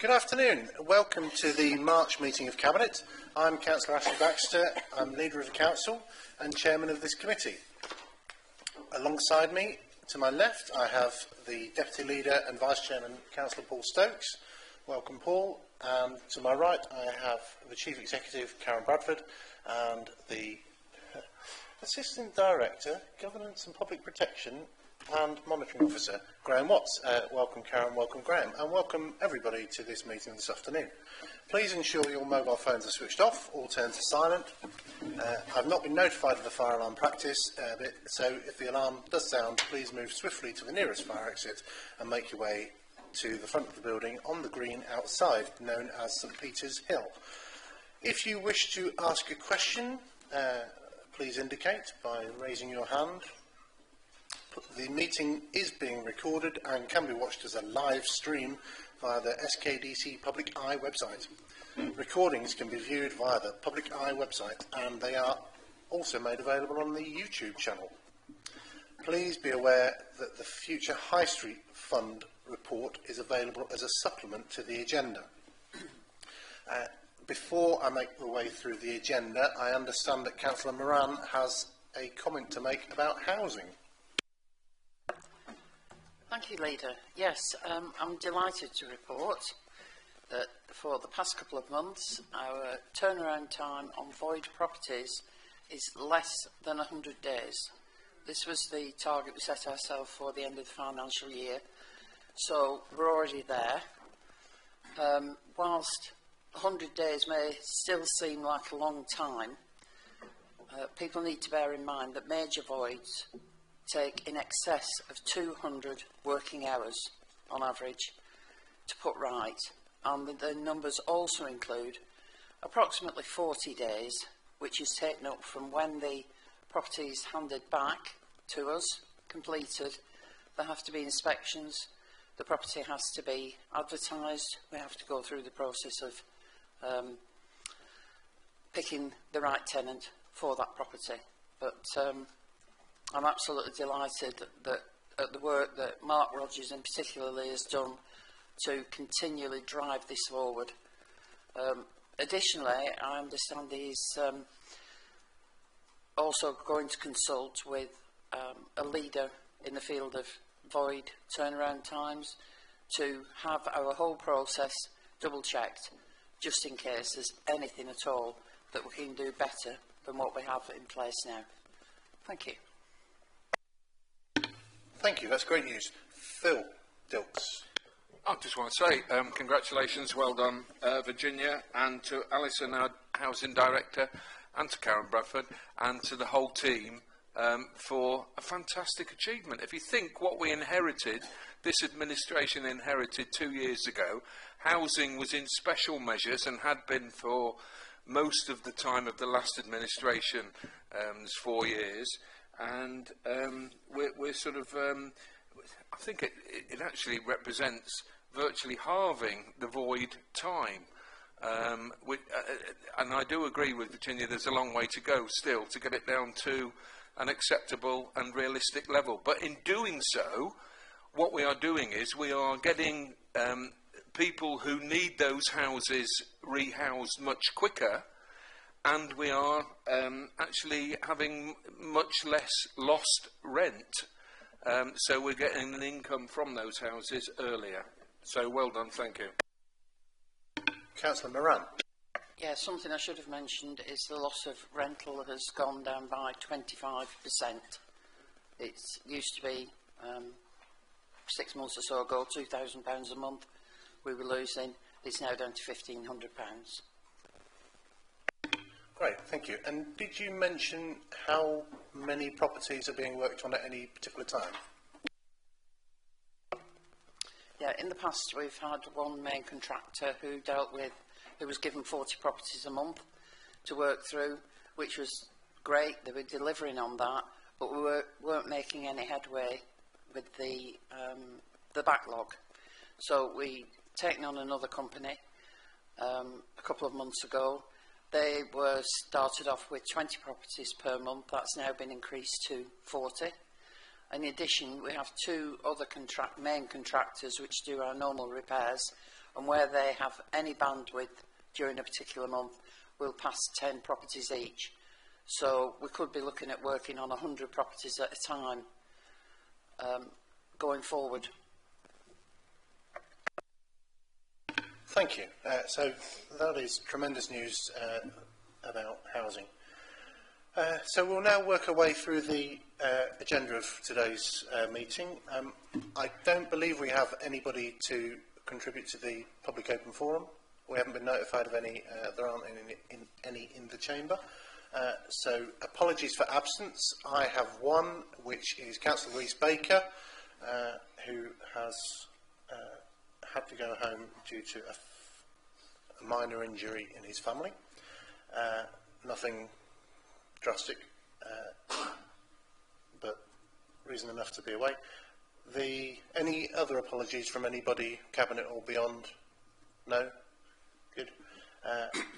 Good afternoon. Welcome to the March meeting of Cabinet. I'm Councillor Ashley Baxter. I'm Leader of the Council and Chairman of this committee. Alongside me, to my left, I have the Deputy Leader and Vice Chairman, Councillor Paul Stokes. Welcome, Paul. And to my right, I have the Chief Executive, Karen Bradford, and the Assistant Director, Governance and Public Protection and Monitoring Officer, Graham Watts. Welcome, Karen. Welcome, Graham. And welcome, everybody, to this meeting this afternoon. Please ensure your mobile phones are switched off or turned to silent. I've not been notified of the fire alarm practice, so if the alarm does sound, please move swiftly to the nearest fire exit and make your way to the front of the building on the green outside, known as St Peter's Hill. If you wish to ask a question, please indicate by raising your hand. The meeting is being recorded and can be watched as a live stream via the SKDC Public Eye website. Recordings can be viewed via the Public Eye website, and they are also made available on the YouTube channel. Please be aware that the future High Street Fund report is available as a supplement to the agenda. Before I make my way through the agenda, I understand that Councillor Moran has a comment to make about housing. Thank you, Leader. Yes, I'm delighted to report that for the past couple of months, our turnaround time on void properties is less than 100 days. This was the target we set ourselves for the end of the financial year, so we're already there. Whilst 100 days may still seem like a long time, people need to bear in mind that major voids take in excess of 200 working hours on average to put right, and the numbers also include approximately 40 days, which is taken up from when the property is handed back to us, completed. There have to be inspections, the property has to be advertised, we have to go through the process of picking the right tenant for that property. But I'm absolutely delighted that at the work that Mark Rogers in particularly has done to continually drive this forward. Additionally, I understand he's also going to consult with a leader in the field of void turnaround times to have our whole process double checked, just in case there's anything at all that we can do better than what we have in place now. Thank you. Thank you, that's great news. Phil Dilks. I just want to say congratulations, well done Virginia, and to Alison, our Housing Director, and to Karen Bradford, and to the whole team for a fantastic achievement. If you think what we inherited, this administration inherited 2 years ago, housing was in special measures and had been for most of the time of the last administration, 4 years. And we're sort of, I think it actually represents virtually halving the void time. And I do agree with Virginia, there's a long way to go still to get it down to an acceptable and realistic level. But in doing so, what we are doing is we are getting people who need those houses rehoused much quicker, and we are actually having much less lost rent. So we're getting an income from those houses earlier. So well done, thank you. Councillor Moran. Yeah, something I should have mentioned is the loss of rental has gone down by 25%. It used to be 6 months or so ago, £2,000 a month we were losing. It's now down to £1,500. Great, thank you. And did you mention how many properties are being worked on at any particular time? Yeah, in the past we've had one main contractor who was given 40 properties a month to work through, which was great. They were delivering on that, but we weren't making any headway with the backlog. So we taken on another company a couple of months ago. They were started off with 20 properties per month. That's now been increased to 40. In addition, we have two other main contractors which do our normal repairs, and where they have any bandwidth during a particular month, we'll pass 10 properties each. So we could be looking at working on 100 properties at a time going forward. Thank you. So that is tremendous news about housing. So we'll now work our way through the agenda of today's meeting. I don't believe we have anybody to contribute to the public open forum. We haven't been notified of any. There aren't any in the chamber. So apologies for absence. I have one, which is Councillor Rees-Baker, who has had to go home due to a minor injury in his family. Nothing drastic, but reason enough to be away. Any other apologies from anybody, Cabinet or beyond? No? Good.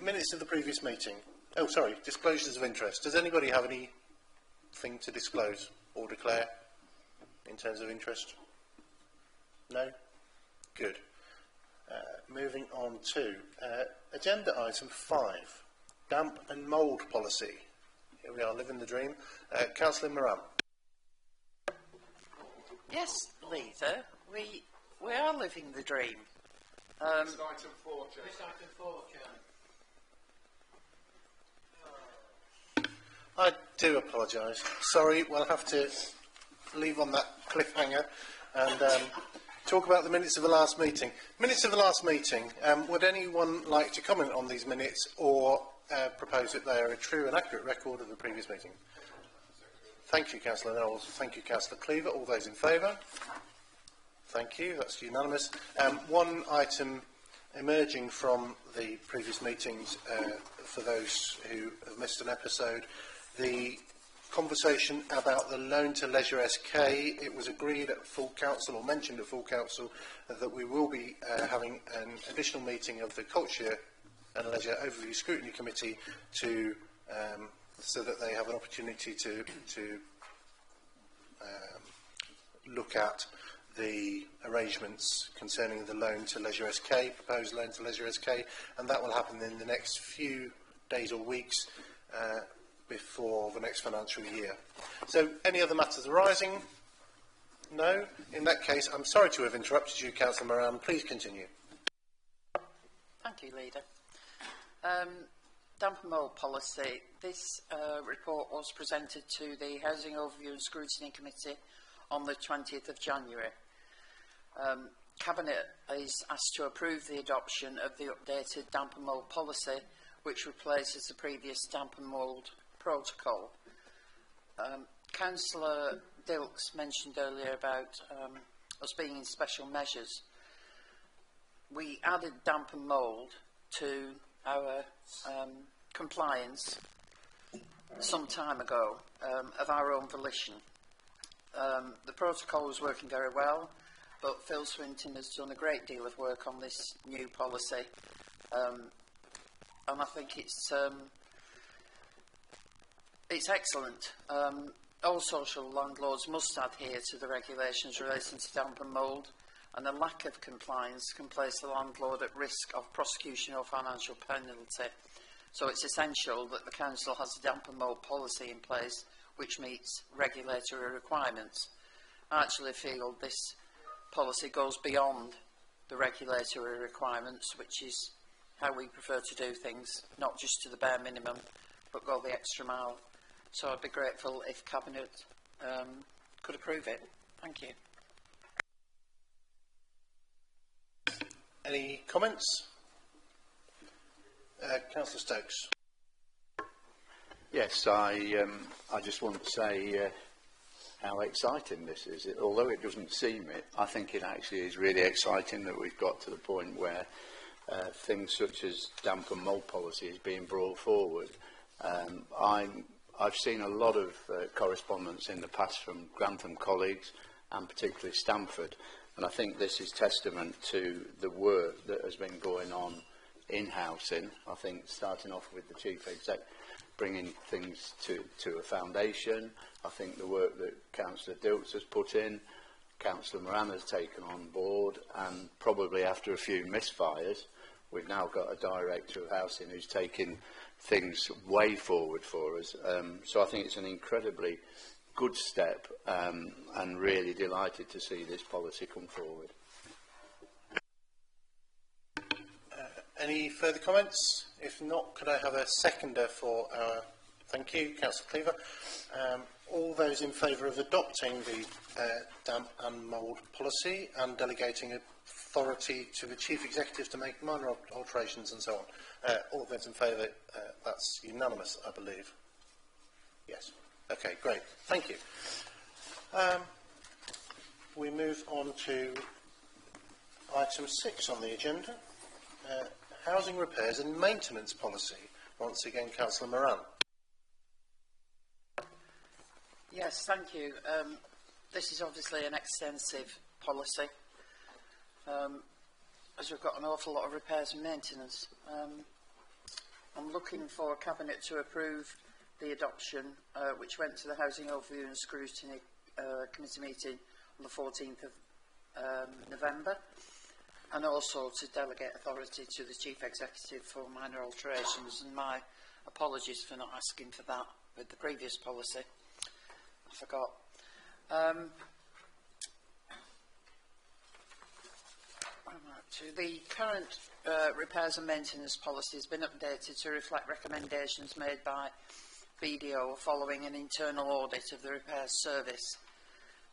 Minutes of the previous meeting. Oh, sorry, disclosures of interest. Does anybody have anything to disclose or declare in terms of interest? No? Good. Moving on to agenda item 5, damp and mould policy. Here we are, living the dream. Councillor Moran. Yes, Leader, we are living the dream. It's item 4, Chair. It's item 4, Chair. I do apologise. Sorry, we'll have to leave on that cliffhanger and talk about the minutes of the last meeting. Minutes of the last meeting. Would anyone like to comment on these minutes or propose that they are a true and accurate record of the previous meeting? Thank you, Councillor Knowles. Thank you, Councillor Cleaver. All those in favour? Thank you. That's unanimous. One item emerging from the previous meetings, for those who have missed an episode, the conversation about the loan to Leisure SK. It was agreed at full council, or mentioned at full council, that we will be having an additional meeting of the Culture and Leisure Overview Scrutiny Committee to so that they have an opportunity to look at the arrangements concerning the loan to Leisure SK, proposed loan to Leisure SK, and that will happen in the next few days or weeks before the next financial year. So, any other matters arising? No? In that case, I'm sorry to have interrupted you, Councillor Moran. Please continue. Thank you, Leader. Damp and mould policy. This report was presented to the Housing Overview and Scrutiny Committee on the 20th of January. Cabinet is asked to approve the adoption of the updated damp and mould policy, which replaces the previous damp and mould protocol. Councillor Dilks mentioned earlier about us being in special measures. We added damp and mould to our compliance some time ago of our own volition. The protocol was working very well, but Phil Swinton has done a great deal of work on this new policy, and I think it's excellent. All social landlords must adhere to the regulations relating to damp and mould, and a lack of compliance can place the landlord at risk of prosecution or financial penalty. So it's essential that the council has a damp and mould policy in place which meets regulatory requirements. I actually feel this policy goes beyond the regulatory requirements, which is how we prefer to do things, not just to the bare minimum, but go the extra mile. So I'd be grateful if Cabinet could approve it. Thank you. Any comments? Councillor Stokes. Yes, I just want to say how exciting this is. Although it doesn't seem it, I think it actually is really exciting that we've got to the point where things such as damp and mould policy is being brought forward. I've seen a lot of correspondence in the past from Grantham colleagues and particularly Stamford, and I think this is testament to the work that has been going on in housing. I think starting off with the Chief Exec bringing things to a foundation. I think the work that Councillor Dilks has put in, Councillor Moran has taken on board, and probably after a few misfires, we've now got a Director of Housing who's taking things way forward for us. So I think it's an incredibly good step, and really delighted to see this policy come forward. Any further comments? If not, could I have a seconder for our... Thank you, Councillor Cleaver. All those in favour of adopting the damp and mould policy and delegating authority to the Chief Executive to make minor alterations and so on. All of those in favour, that's unanimous, I believe. Yes. Okay, great. Thank you. We move on to item 6 on the agenda. Housing repairs and maintenance policy. Once again, Councillor Moran. Yes, thank you. This is obviously an extensive policy, as we've got an awful lot of repairs and maintenance. I'm looking for Cabinet to approve the adoption, which went to the Housing Overview and Scrutiny Committee meeting on the 14th of November, and also to delegate authority to the Chief Executive for minor alterations, and my apologies for not asking for that with the previous policy. I forgot. The current repairs and maintenance policy has been updated to reflect recommendations made by BDO following an internal audit of the repairs service.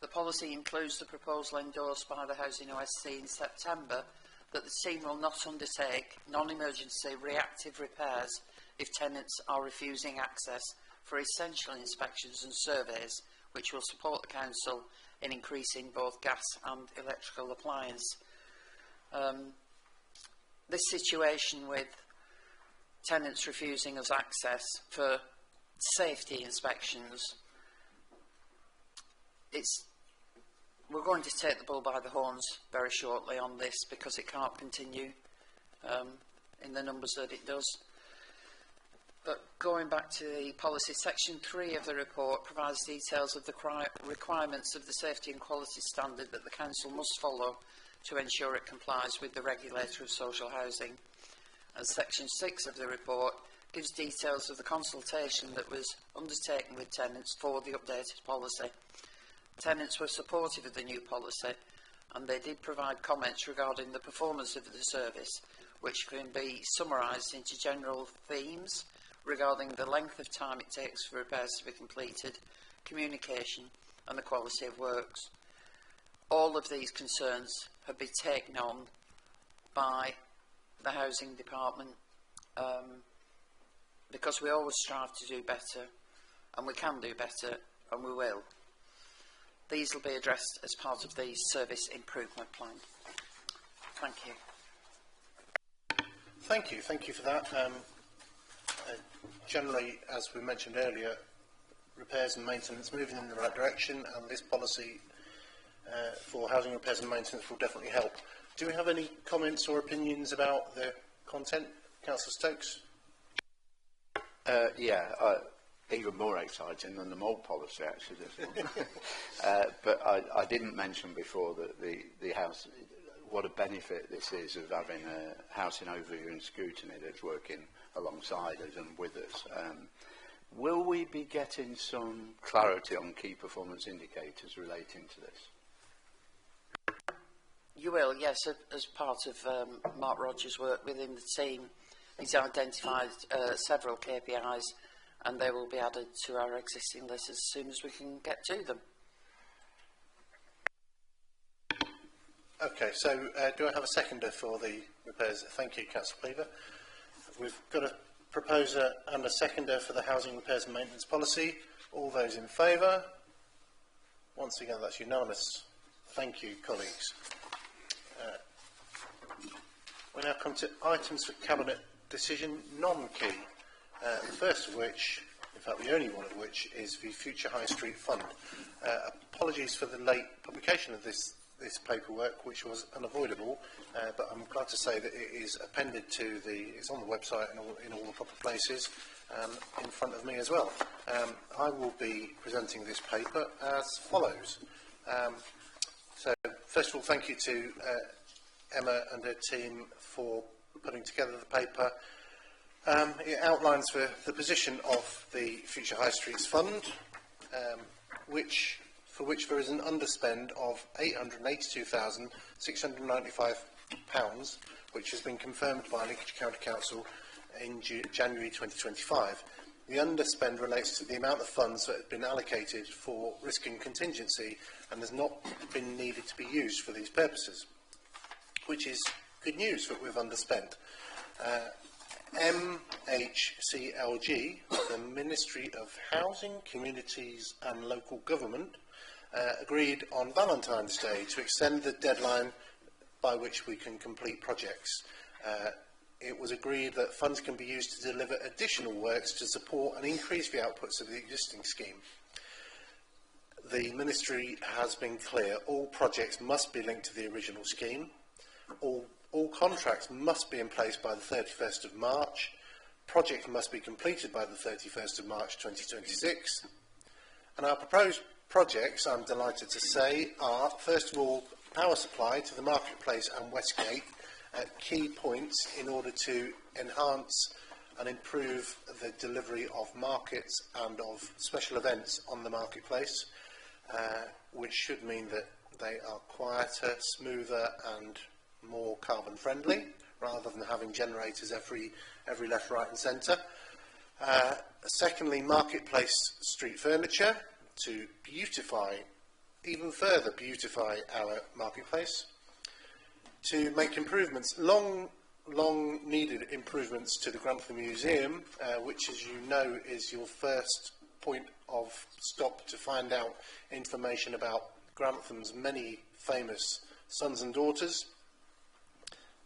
The policy includes the proposal endorsed by the Housing OSC in September that the team will not undertake non-emergency reactive repairs if tenants are refusing access for essential inspections and surveys, which will support the Council in increasing both gas and electrical appliance. This situation with tenants refusing us access for safety inspections, we're going to take the bull by the horns very shortly on this, because it can't continue in the numbers that it does. But going back to the policy, section 3 of the report provides details of the requirements of the safety and quality standard that the Council must follow to ensure it complies with the regulator of social housing. And section 6 of the report gives details of the consultation that was undertaken with tenants for the updated policy. Tenants were supportive of the new policy, and they did provide comments regarding the performance of the service, which can be summarised into general themes regarding the length of time it takes for repairs to be completed, communication and the quality of works. All of these concerns have been taken on by the Housing Department, because we always strive to do better, and we can do better, and we will. These will be addressed as part of the service improvement plan. Thank you. Thank you for that. Generally, as we mentioned earlier, repairs and maintenance moving in the right direction, and this policy for housing repairs and maintenance will definitely help. Do we have any comments or opinions about the content? Councillor Stokes? Even more exciting than the mould policy, actually, this one. But I didn't mention before that the house, what a benefit this is of having a housing overview and scrutiny that's working alongside us and with us. Will we be getting some clarity on key performance indicators relating to this? You will, yes, as part of Mark Rogers' work within the team. He's identified several KPIs, and they will be added to our existing list as soon as we can get to them. Okay, so do I have a seconder for the repairs? Thank you, Councillor Cleaver. We've got a proposer and a seconder for the housing repairs and maintenance policy. All those in favour? Once again, that's unanimous. Thank you, colleagues. We now come to items for Cabinet decision non-key. The first of which, in fact the only one of which, is the Future High Street Fund. Apologies for the late publication of this paperwork, which was unavoidable, but I'm glad to say that it is appended to it's on the website and in all the proper places, in front of me as well. I will be presenting this paper as follows. So, first of all, thank you to Emma and her team for putting together the paper. It outlines the position of the Future High Streets Fund, for which there is an underspend of £882,695, which has been confirmed by Lincolnshire County Council in January 2025. The underspend relates to the amount of funds that have been allocated for risk and contingency and has not been needed to be used for these purposes, which is good news that we've underspent. MHCLG, the Ministry of Housing, Communities and Local Government, agreed on Valentine's Day to extend the deadline by which we can complete projects. It was agreed that funds can be used to deliver additional works to support and increase the outputs of the existing scheme. The Ministry has been clear: all projects must be linked to the original scheme, all contracts must be in place by the 31st of March, projects must be completed by the 31st of March 2026, and our proposed projects, I'm delighted to say, are, first of all, power supply to the marketplace and Westgate at key points in order to enhance and improve the delivery of markets and of special events on the marketplace, which should mean that they are quieter, smoother and more carbon friendly, rather than having generators every left, right and centre. Secondly, marketplace street furniture to beautify, even further beautify our marketplace. To make improvements, long needed improvements to the Grantham Museum, which, as you know, is your first point of stop to find out information about Grantham's many famous sons and daughters.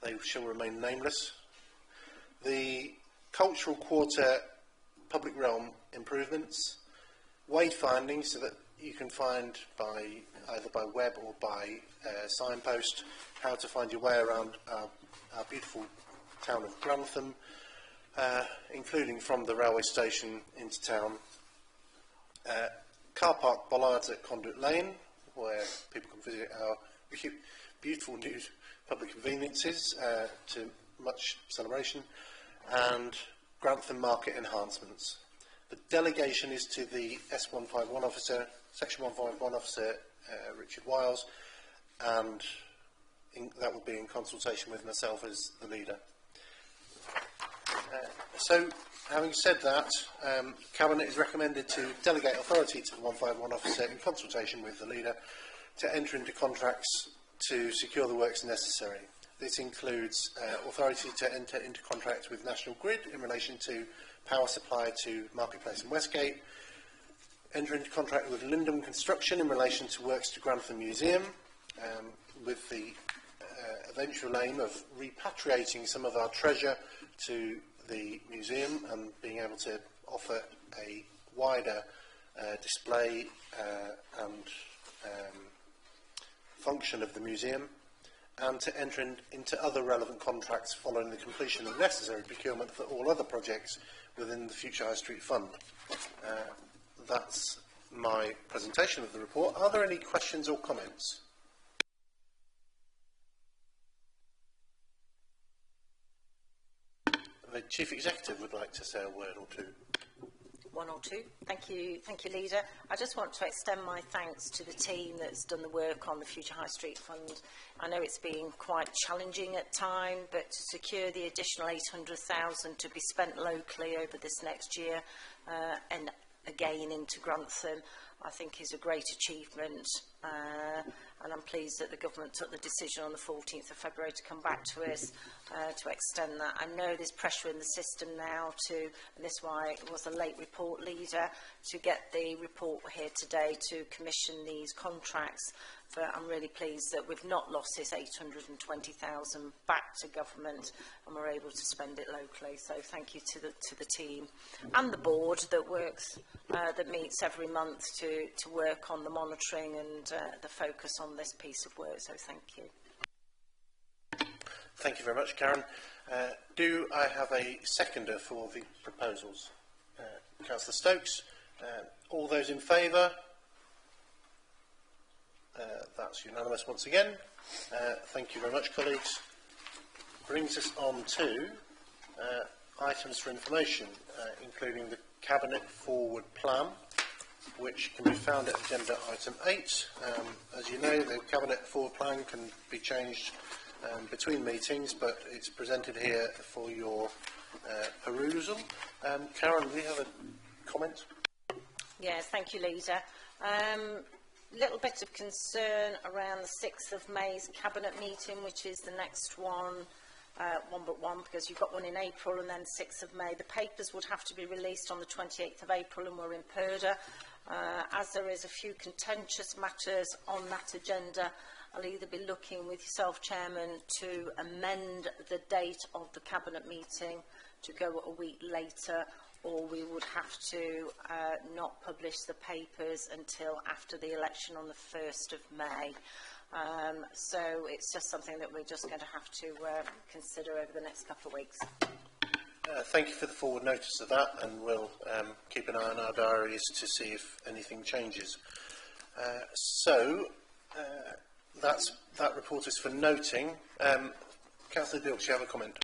They shall remain nameless. The Cultural Quarter public realm improvements, wayfinding so that you can find either by web or by signpost how to find your way around our beautiful town of Grantham, including from the railway station into town. Car park bollards at Conduit Lane, where people can visit our beautiful new public conveniences to much celebration, and Grantham market enhancements. The delegation is to the S151 officer, Section 151 officer, Richard Wiles, and that would be in consultation with myself as the leader. So, having said that, Cabinet is recommended to delegate authority to the 151 officer in consultation with the leader to enter into contracts to secure the works necessary. This includes authority to enter into contracts with National Grid in relation to power supply to Marketplace and Westgate, enter into contract with Lindham Construction in relation to works to Grantham Museum, with the eventual aim of repatriating some of our treasure to the museum and being able to offer a wider display and function of the museum, and to enter into other relevant contracts following the completion of necessary procurement for all other projects within the Future High Street Fund. That's my presentation of the report. Are there any questions or comments? The Chief Executive would like to say a word or two. One or two. Thank you, Leader. I just want to extend my thanks to the team that's done the work on the Future High Street Fund. I know it's been quite challenging at times, but to secure the additional 800,000 to be spent locally over this next year and again into Grantham, I think is a great achievement, and I'm pleased that the government took the decision on the 14th of February to come back to us to extend that. I know there's pressure in the system now and this is why it was a late report, Leader, to get the report here today to commission these contracts. But I'm really pleased that we've not lost this 820,000 back to government and we're able to spend it locally. So thank you to the team and the board that works, that meets every month to work on the monitoring and the focus on this piece of work. So thank you. Thank you very much, Karen. Do I have a seconder for the proposals? Councillor Stokes. All those in favour? That's unanimous once again. Thank you very much, colleagues. Brings us on to items for information, including the Cabinet Forward Plan, which can be found at agenda item 8. As you know, the Cabinet Forward Plan can be changed between meetings, but it's presented here for your perusal. Karen, do you have a comment? Yes, thank you, Leader. Little bit of concern around the 6th of May's Cabinet meeting, which is the next one, one, because you've got one in April and then 6th of May. The papers would have to be released on the 28th of April and we're in Purda. As there is a few contentious matters on that agenda, I'll either be looking with yourself, Chairman, to amend the date of the Cabinet meeting to go a week later, or we would have to not publish the papers until after the election on the 1st of May. So it's just something that we're just going to have to consider over the next couple of weeks. Thank you for the forward notice of that, and we'll keep an eye on our diaries to see if anything changes. That report is for noting. Councillor Dilks, you have a comment?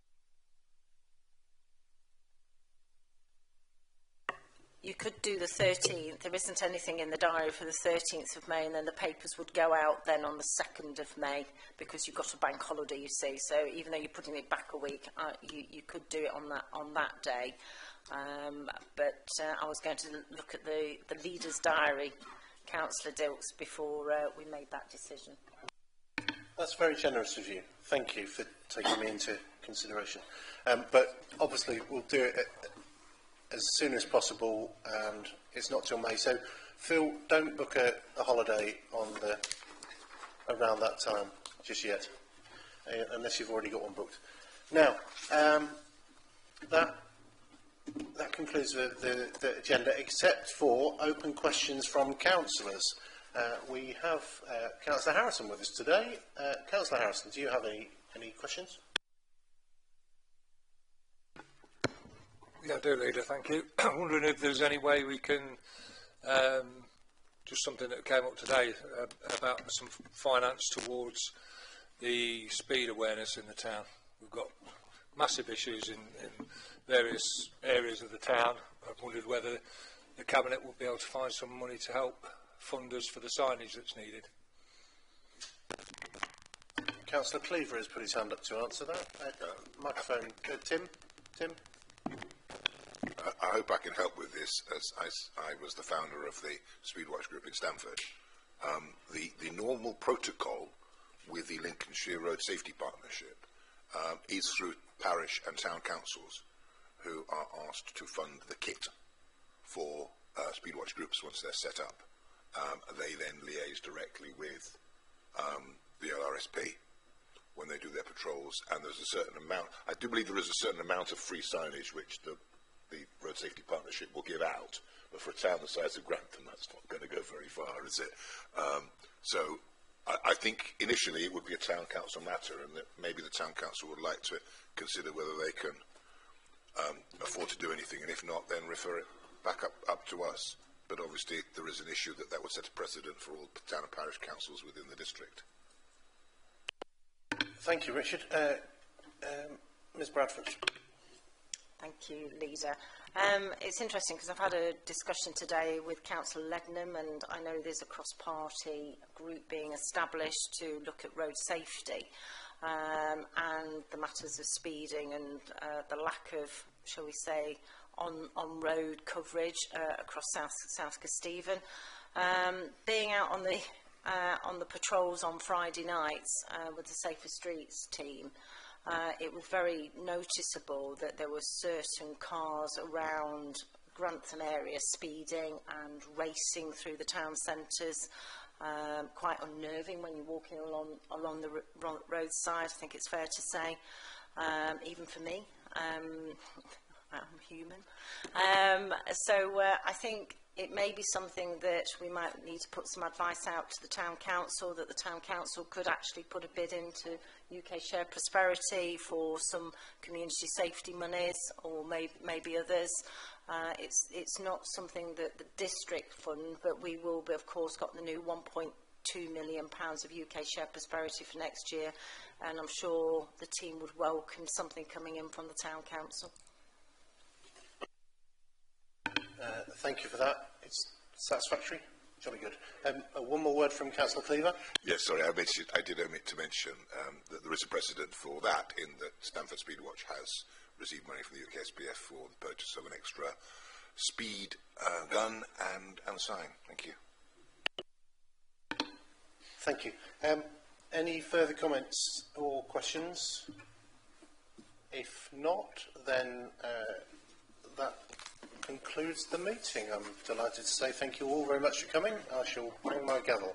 You could do the 13th. There isn't anything in the diary for the 13th of May, and then the papers would go out then on the 2nd of May, because you've got a bank holiday, you see. So even though you're putting it back a week, you could do it on that day. But I was going to look at the leader's diary, Councillor Dilks, before we made that decision. That's very generous of you. Thank you for taking me into consideration. But obviously we'll do it as soon as possible, and it's not till May. So, Phil, don't book a holiday on around that time just yet, unless you've already got one booked. Now, that concludes the agenda, except for open questions from councillors. We have Councillor Harrison with us today. Councillor Harrison, do you have any questions? Yeah, I do, Leader, thank you. I'm wondering if there's any way we can, just something that came up today, about some finance towards the speed awareness in the town. We've got massive issues in various areas of the town. I've wondered whether the Cabinet will be able to find some money to help fund us for the signage that's needed. Councillor Cleaver has put his hand up to answer that. Microphone, Tim? I hope I can help with this, as I was the founder of the Speedwatch group in Stamford. The normal protocol with the Lincolnshire Road Safety Partnership is through parish and town councils, who are asked to fund the kit for Speedwatch groups once they're set up. They then liaise directly with the ORSP when they do their patrols, and there's a certain amount, I do believe there is a certain amount of free signage which the Road Safety Partnership will give out, but for a town the size of Grantham, that's not going to go very far, is it? So I think initially it would be a town council matter, and that maybe the town council would like to consider whether they can afford to do anything, and if not, then refer it back up to us. But obviously there is an issue that would set a precedent for all town and parish councils within the district. Thank you, Richard. Ms Bradford. Thank you, Leader. It's interesting because I've had a discussion today with Councillor Legnham, and I know there's a cross-party group being established to look at road safety and the matters of speeding and the lack of, shall we say, on-road coverage across South Kesteven. Being out on the patrols on Friday nights with the Safer Streets team, it was very noticeable that there were certain cars around Grantham area speeding and racing through the town centres. Quite unnerving when you're walking along the roadside, I think it's fair to say, even for me. I'm human. So I think it may be something that we might need to put some advice out to the town council, that the town council could actually put a bid into UK Shared Prosperity for some community safety monies, or maybe others. It's not something that the district fund, but we will be, of course, got the new £2 million of UK share prosperity for next year, and I'm sure the team would welcome something coming in from the Town Council. Thank you for that. It's satisfactory. Jolly good. One more word from Councillor Cleaver. Yes, sorry, I did omit to mention that there is a precedent for that, in that Stamford Speedwatch has received money from the UK SPF for the purchase of an extra speed gun and sign. Thank you. Thank you. Any further comments or questions? If not, then that concludes the meeting. I'm delighted to say thank you all very much for coming. I shall ring my gavel.